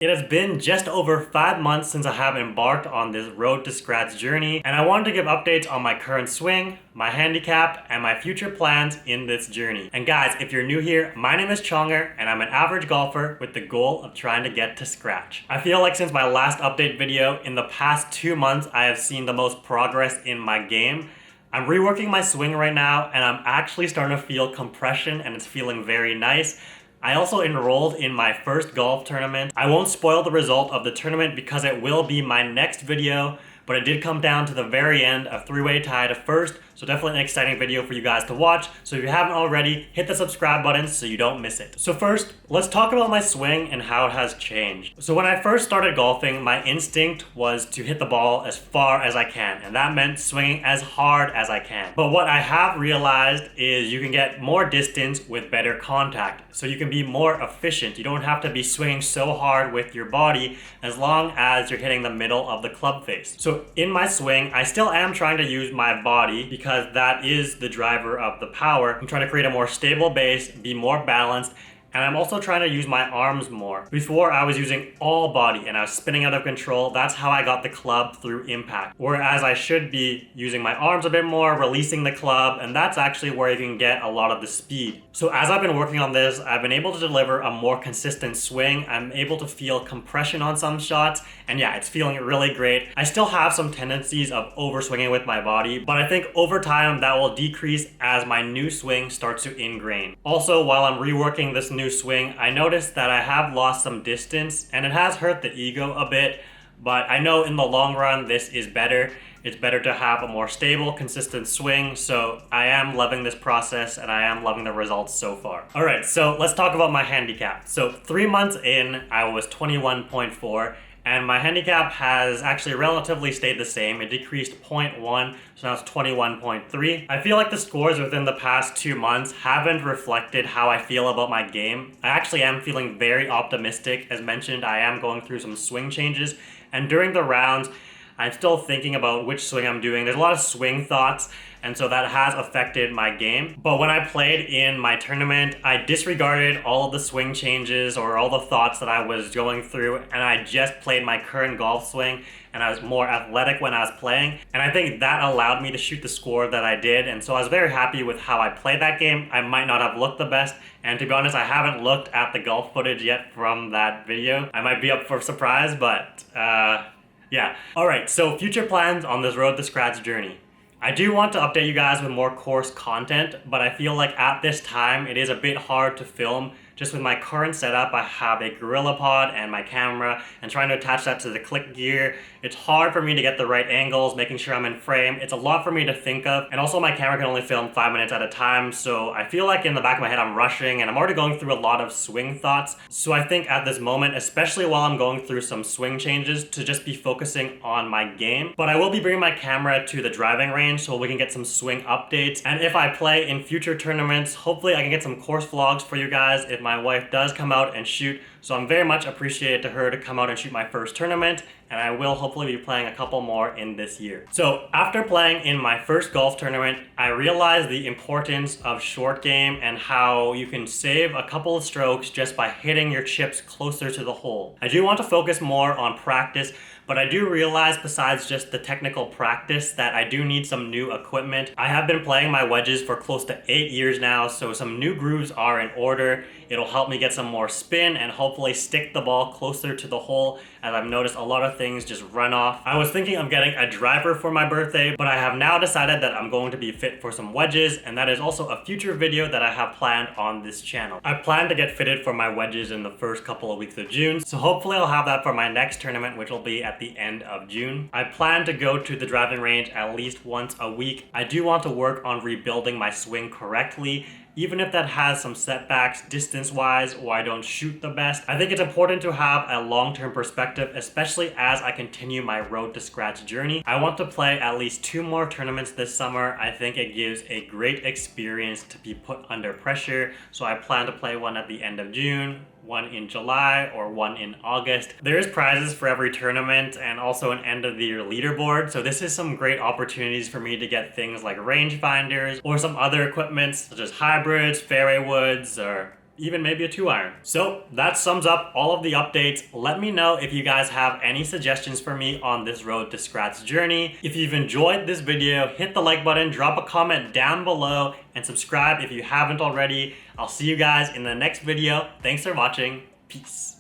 It has been just over 5 months since I have embarked on this road to scratch journey, and I wanted to give updates on my current swing, my handicap, and my future plans in this journey. And guys, if you're new here, my name is Chonger, and I'm an average golfer with the goal of trying to get to scratch. I feel like since my last update video, in the past 2 months, I have seen the most progress in my game. I'm reworking my swing right now, and I'm actually starting to feel compression, and it's feeling very nice. I also enrolled in my first golf tournament. I won't spoil the result of the tournament because it will be my next video, but it did come down to the very end, a three-way tie to first, so definitely an exciting video for you guys to watch. So if you haven't already, hit the subscribe button so you don't miss it. So first, let's talk about my swing and how it has changed. So when I first started golfing, my instinct was to hit the ball as far as I can, and that meant swinging as hard as I can. But what I have realized is you can get more distance with better contact, so you can be more efficient. You don't have to be swinging so hard with your body as long as you're hitting the middle of the club face. So in my swing, I still am trying to use my body because that is the driver of the power. I'm trying to create a more stable base, be more balanced, and I'm also trying to use my arms more. Before, I was using all body and I was spinning out of control. That's how I got the club through impact. Whereas I should be using my arms a bit more, releasing the club, and that's actually where you can get a lot of the speed. So as I've been working on this, I've been able to deliver a more consistent swing. I'm able to feel compression on some shots, and yeah, it's feeling really great. I still have some tendencies of overswinging with my body, but I think over time that will decrease as my new swing starts to ingrain. Also, while I'm reworking this new swing, I noticed that I have lost some distance, and it has hurt the ego a bit, but I know in the long run this is better. It's better to have a more stable, consistent swing, so I am loving this process and I am loving the results so far. Alright, so let's talk about my handicap. So 3 months in, I was 21.4, and my handicap has actually relatively stayed the same. It decreased 0.1, so now it's 21.3. I feel like the scores within the past 2 months haven't reflected how I feel about my game. I actually am feeling very optimistic. As mentioned, I am going through some swing changes, and during the rounds, I'm still thinking about which swing I'm doing. There's a lot of swing thoughts, and so that has affected my game. But when I played in my tournament, I disregarded all of the swing changes or all the thoughts that I was going through, and I just played my current golf swing, and I was more athletic when I was playing. And I think that allowed me to shoot the score that I did, and so I was very happy with how I played that game. I might not have looked the best, and to be honest, I haven't looked at the golf footage yet from that video. I might be up for a surprise, but yeah. Alright, so future plans on this road to scratch journey. I do want to update you guys with more course content, but I feel like at this time it is a bit hard to film. Just with my current setup, I have a GorillaPod and my camera, and trying to attach that to the click gear. It's hard for me to get the right angles, making sure I'm in frame. It's a lot for me to think of, and also my camera can only film 5 minutes at a time, so I feel like in the back of my head I'm rushing, and I'm already going through a lot of swing thoughts. So I think at this moment, especially while I'm going through some swing changes, to just be focusing on my game. But I will be bringing my camera to the driving range so we can get some swing updates, and if I play in future tournaments, hopefully I can get some course vlogs for you guys if my wife does come out and shoot. So I'm very much appreciated to her to come out and shoot my first tournament, and I will hopefully be playing a couple more in this year. So after playing in my first golf tournament, I realized the importance of short game and how you can save a couple of strokes just by hitting your chips closer to the hole. I do want to focus more on practice, but I do realize besides just the technical practice that I do need some new equipment. I have been playing my wedges for close to 8 years now, so some new grooves are in order. It'll help me get some more spin and hopefully stick the ball closer to the hole, as I've noticed a lot of things just run off. I was thinking of getting a driver for my birthday, but I have now decided that I'm going to be fit for some wedges, and that is also a future video that I have planned on this channel. I plan to get fitted for my wedges in the first couple of weeks of June, so hopefully I'll have that for my next tournament, which will be at the end of June. I plan to go to the driving range at least once a week. I do want to work on rebuilding my swing correctly, even if that has some setbacks distance-wise or I don't shoot the best. I think it's important to have a long-term perspective, especially as I continue my road to scratch journey. I want to play at least 2 more tournaments this summer. I think it gives a great experience to be put under pressure, so I plan to play one at the end of June, one in July, or one in August. There is prizes for every tournament and also an end of the year leaderboard, so this is some great opportunities for me to get things like rangefinders or some other equipment such as hybrids, fairway woods, or even maybe a 2-iron. So that sums up all of the updates. Let me know if you guys have any suggestions for me on this road to scratch journey. If you've enjoyed this video, hit the like button, drop a comment down below, and subscribe if you haven't already. I'll see you guys in the next video. Thanks for watching. Peace.